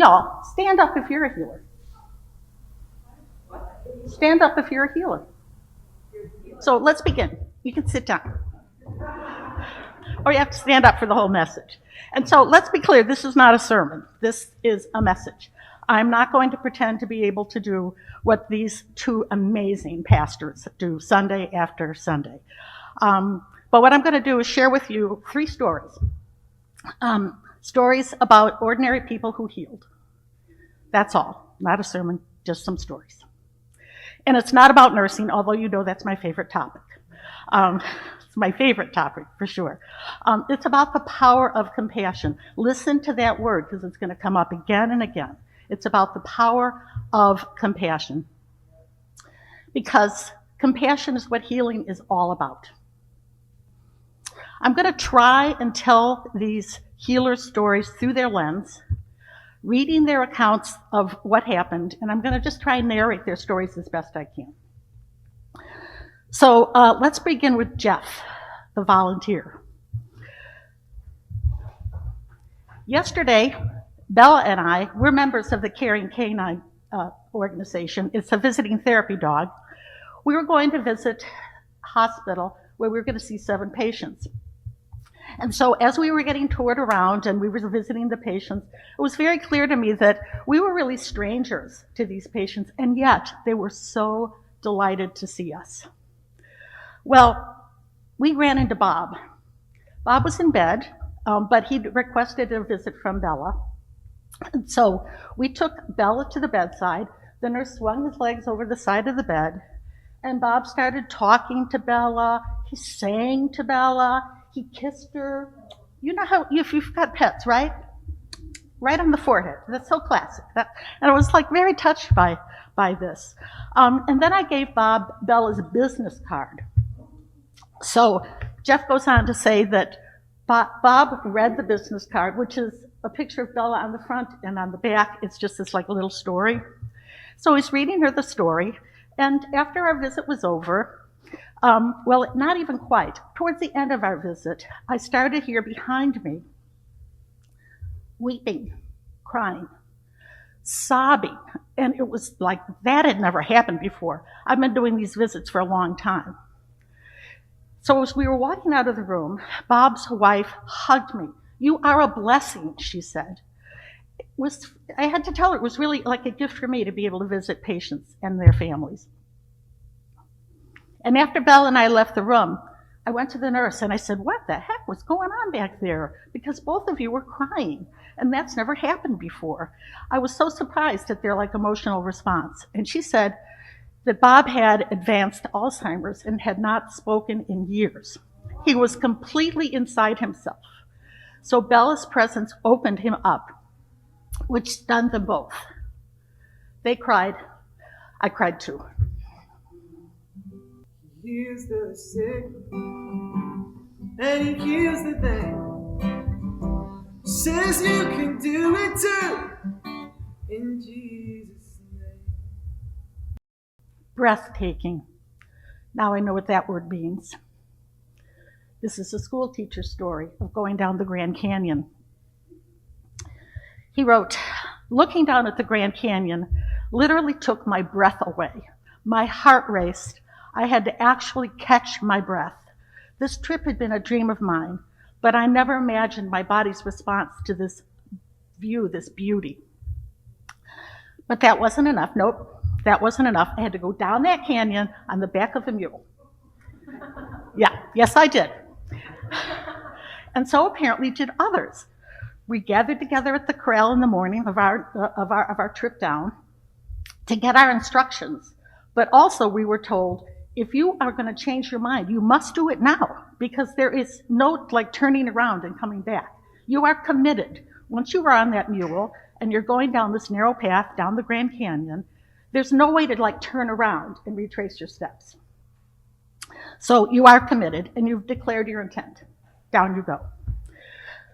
y'all, stand up if you're a healer. Stand up if you're a healer. So let's begin. You can sit down. Or you have to stand up for the whole message. And so let's be clear, this is not a sermon. This is a message. I'm not going to pretend to be able to do what these two amazing pastors do Sunday after Sunday. But what I'm going to do is share with you 3 stories. Stories about ordinary people who healed. That's all. Not a sermon, just some stories. And it's not about nursing, although you know that's my favorite topic. It's my favorite topic, for sure. It's about the power of compassion. Listen to that word, because it's going to come up again and again. It's about the power of compassion. Because compassion is what healing is all about. I'm going to try and tell these healers' stories through their lens, reading their accounts of what happened, and I'm going to just try and narrate their stories as best I can. So let's begin with Jeff, the volunteer. Yesterday, Bella and I, we're members of the Caring Canine organization. It's a visiting therapy dog. We were going to visit a hospital where we were going to see 7 patients. And so as we were getting toured around and we were visiting the patients, it was very clear to me that we were really strangers to these patients, and yet they were so delighted to see us. Well, we ran into Bob. Bob was in bed, but he'd requested a visit from Bella. And so we took Bella to the bedside. The nurse swung his legs over the side of the bed, and Bob started talking to Bella. He sang to Bella. He kissed her. You know how, if you've got pets, right? Right on the forehead. That's so classic. And I was like very touched by this. And then I gave Bob Bella's business card. So Jeff goes on to say that Bob read the business card, which is a picture of Bella on the front, and on the back, it's just this like little story. So he's reading her the story, and after our visit was over, well, not even quite. Towards the end of our visit, I started to hear behind me weeping, crying, sobbing, and it was like that had never happened before. I've been doing these visits for a long time. So as we were walking out of the room, Bob's wife hugged me. "You are a blessing," she said. I had to tell her it was really like a gift for me to be able to visit patients and their families. And after Bella and I left the room, I went to the nurse and I said, "What the heck was going on back there? Because both of you were crying, and that's never happened before." I was so surprised at their emotional response. And she said that Bob had advanced Alzheimer's and had not spoken in years. He was completely inside himself. So Bella's presence opened him up, which stunned them both. They cried. I cried too. He heals the sick, and he heals the lame. Says you can do it too, in Jesus' name. Breathtaking. Now I know what that word means. This is a school teacher's story of going down the Grand Canyon. He wrote, "Looking down at the Grand Canyon literally took my breath away. My heart raced. I had to actually catch my breath. This trip had been a dream of mine, but I never imagined my body's response to this view, this beauty." But that wasn't enough. Nope, that wasn't enough. I had to go down that canyon on the back of a mule. Yeah, yes, I did. And so apparently did others. We gathered together at the corral in the morning of our trip down to get our instructions. But also we were told, if you are going to change your mind, you must do it now, because there is no turning around and coming back. You are committed. Once you are on that mule and you're going down this narrow path down the Grand Canyon, there's no way to turn around and retrace your steps. So you are committed and you've declared your intent. Down you go.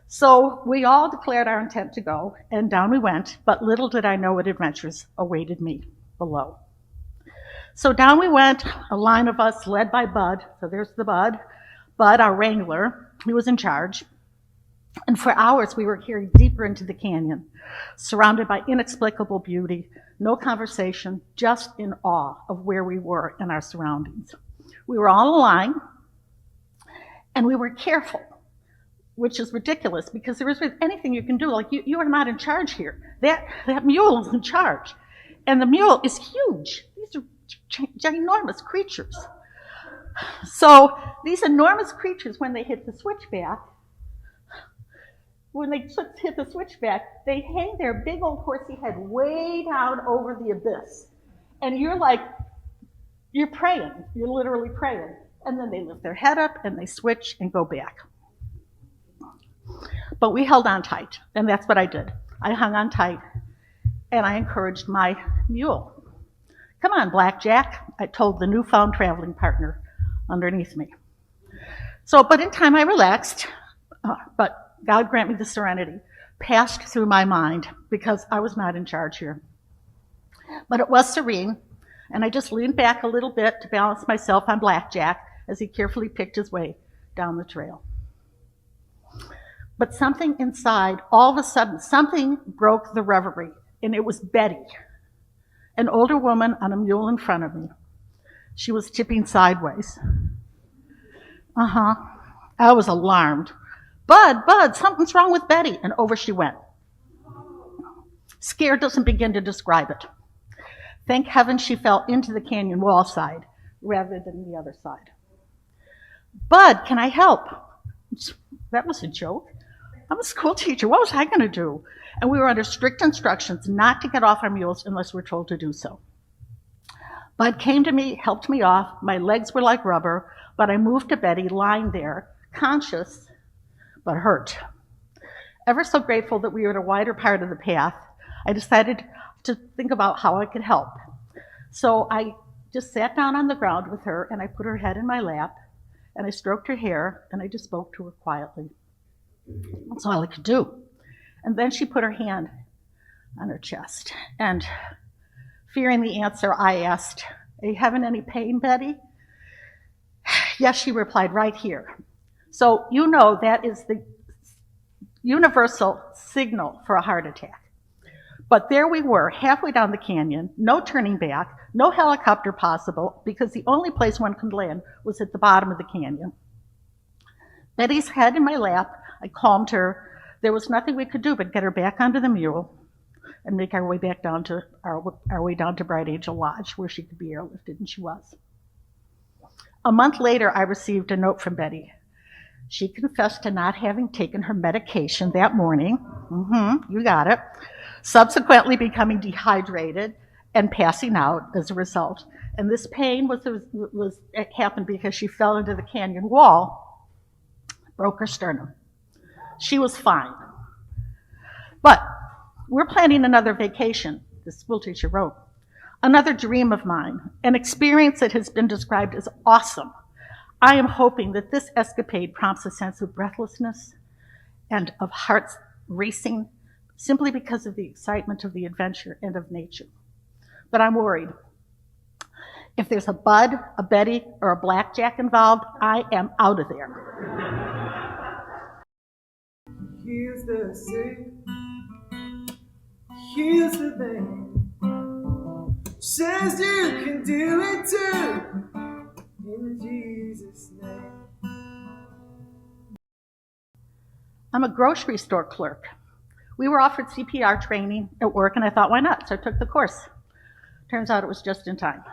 So we all declared our intent to go, and down we went, but little did I know what adventures awaited me below. So down we went, a line of us led by Bud. So there's the Bud, our wrangler. He was in charge. And for hours, we were carried deeper into the canyon, surrounded by inexplicable beauty, no conversation, just in awe of where we were and our surroundings. We were all aligned, and we were careful, which is ridiculous because there isn't anything you can do. Like, you are not in charge here. That mule is in charge. And the mule is huge. These are ginormous creatures. So these enormous creatures, when they hit the switchback, they hang their big old horsey head way down over the abyss. And you're praying. You're literally praying. And then they lift their head up and they switch and go back. But we held on tight, and that's what I did. I hung on tight, and I encouraged my mule. Come on, Blackjack, I told the newfound traveling partner underneath me. But in time I relaxed, but God grant me the serenity, passed through my mind because I was not in charge here. But it was serene, and I just leaned back a little bit to balance myself on Blackjack as he carefully picked his way down the trail. But something inside, all of a sudden, something broke the reverie, and it was Betty, an older woman on a mule in front of me. She was tipping sideways. I was alarmed. Bud, something's wrong with Betty, and over she went. Scared doesn't begin to describe it. Thank heaven she fell into the canyon wall side rather than the other side. Bud, can I help? That was a joke. I'm a school teacher. What was I going to do? And we were under strict instructions not to get off our mules unless we're told to do so. Bud came to me, helped me off. My legs were like rubber, but I moved to Betty, lying there, conscious, but hurt. Ever so grateful that we were in a wider part of the path, I decided to think about how I could help. So I just sat down on the ground with her, and I put her head in my lap, and I stroked her hair, and I just spoke to her quietly. That's all I could do. And then she put her hand on her chest. And fearing the answer, I asked, "Are you having any pain, Betty?" "Yes," she replied, "right here." So you know that is the universal signal for a heart attack. But there we were, halfway down the canyon, no turning back, no helicopter possible, because the only place one could land was at the bottom of the canyon. Betty's head in my lap, I calmed her. There was nothing we could do but get her back onto the mule and make our way back down to our way down to Bright Angel Lodge, where she could be airlifted, and she was. A month later, I received a note from Betty. She confessed to not having taken her medication that morning. You got it. Subsequently becoming dehydrated and passing out as a result. And this pain it happened because she fell into the canyon wall, broke her sternum. She was fine. But we're planning another vacation, the school teacher wrote. Another dream of mine, an experience that has been described as awesome. I am hoping that this escapade prompts a sense of breathlessness and of hearts racing simply because of the excitement of the adventure and of nature. But I'm worried. If there's a Bud, a Betty, or a Blackjack involved, I am out of there. Heals the sick, heals the lame, says you can do it too, in Jesus' name. I'm a grocery store clerk. We were offered CPR training at work, and I thought, why not? So I took the course. Turns out it was just in time.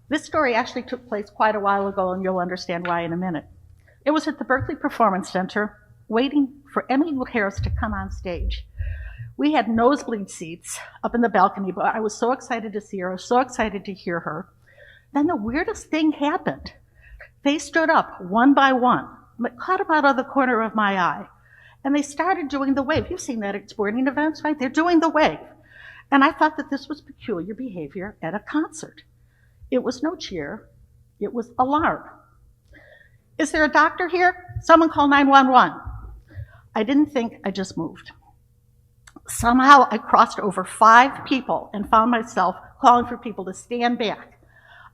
This story actually took place quite a while ago, and you'll understand why in a minute. It was at the Berkeley Performance Center, waiting for Emmylou Harris to come on stage. We had nosebleed seats up in the balcony, but I was so excited to see her, I was so excited to hear her. Then the weirdest thing happened. They stood up one by one, caught them out of the corner of my eye, and they started doing the wave. You've seen that at sporting events, right? They're doing the wave. And I thought that this was peculiar behavior at a concert. It was no cheer, it was alarm. Is there a doctor here? Someone call 911. I didn't think, I just moved. Somehow I crossed over 5 people and found myself calling for people to stand back.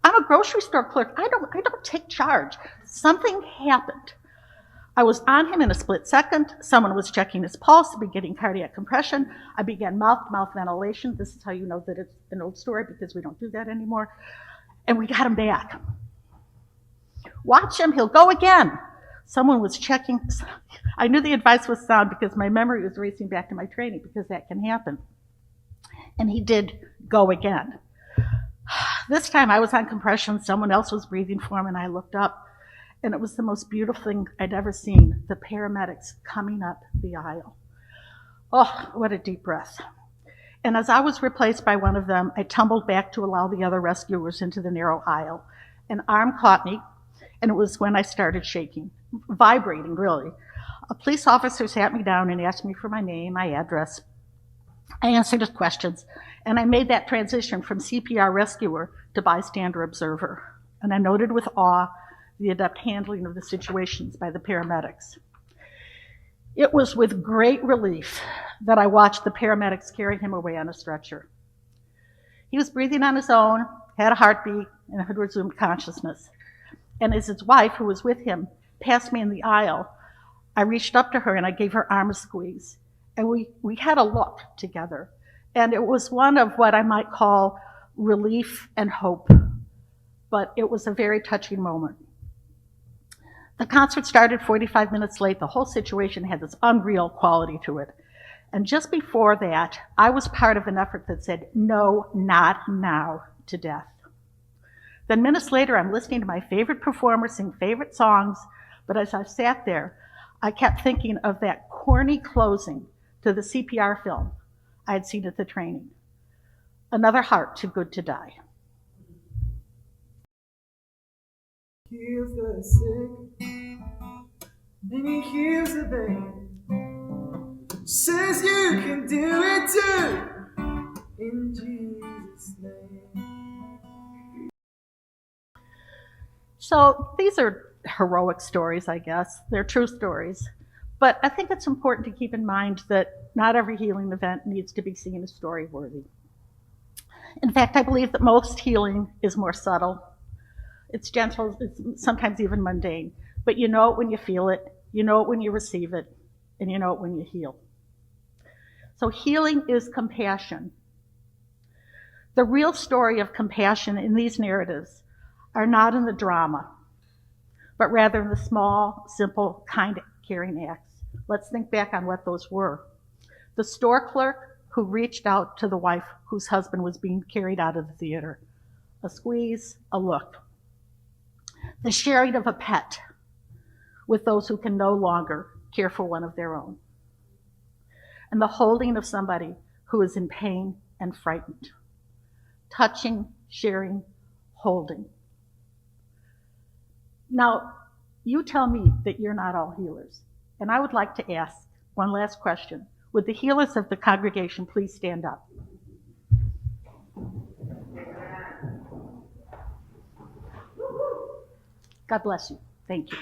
I'm a grocery store clerk. I don't take charge. Something happened. I was on him in a split second. Someone was checking his pulse, beginning cardiac compression. I began mouth-to-mouth ventilation. This is how you know that it's an old story, because we don't do that anymore. And we got him back. Watch him, he'll go again. Someone was checking. I knew the advice was sound because my memory was racing back to my training, because that can happen. And he did go again. This time I was on compression, someone else was breathing for him, and I looked up, and it was the most beautiful thing I'd ever seen, the paramedics coming up the aisle. Oh, what a deep breath. And as I was replaced by one of them, I tumbled back to allow the other rescuers into the narrow aisle. An arm caught me, and it was when I started shaking, vibrating really. A police officer sat me down and asked me for my name, my address. I answered his questions, and I made that transition from CPR rescuer to bystander observer. And I noted with awe the adept handling of the situations by the paramedics. It was with great relief that I watched the paramedics carry him away on a stretcher. He was breathing on his own, had a heartbeat, and had resumed consciousness. And as his wife, who was with him, passed me in the aisle, I reached up to her and I gave her arm a squeeze. And we had a look together. And it was one of what I might call relief and hope. But it was a very touching moment. The concert started 45 minutes late. The whole situation had this unreal quality to it. And just before that, I was part of an effort that said, "No, not now," to death. Then minutes later, I'm listening to my favorite performer sing favorite songs, but as I sat there, I kept thinking of that corny closing to the CPR film I had seen at the training. Another heart too good to die. Heals the sick, and he heals the pain. Says you can do it too, in Jesus' name. So these are heroic stories, I guess. They're true stories. But I think it's important to keep in mind that not every healing event needs to be seen as story-worthy. In fact, I believe that most healing is more subtle. It's gentle, it's sometimes even mundane. But you know it when you feel it, you know it when you receive it, and you know it when you heal. So healing is compassion. The real story of compassion in these narratives are not in the drama, but rather in the small, simple, kind, caring acts. Let's think back on what those were. The store clerk who reached out to the wife whose husband was being carried out of the theater. A squeeze, a look. The sharing of a pet with those who can no longer care for one of their own. And the holding of somebody who is in pain and frightened. Touching, sharing, holding. Now, you tell me that you're not all healers. And I would like to ask one last question. Would the healers of the congregation please stand up? God bless you. Thank you.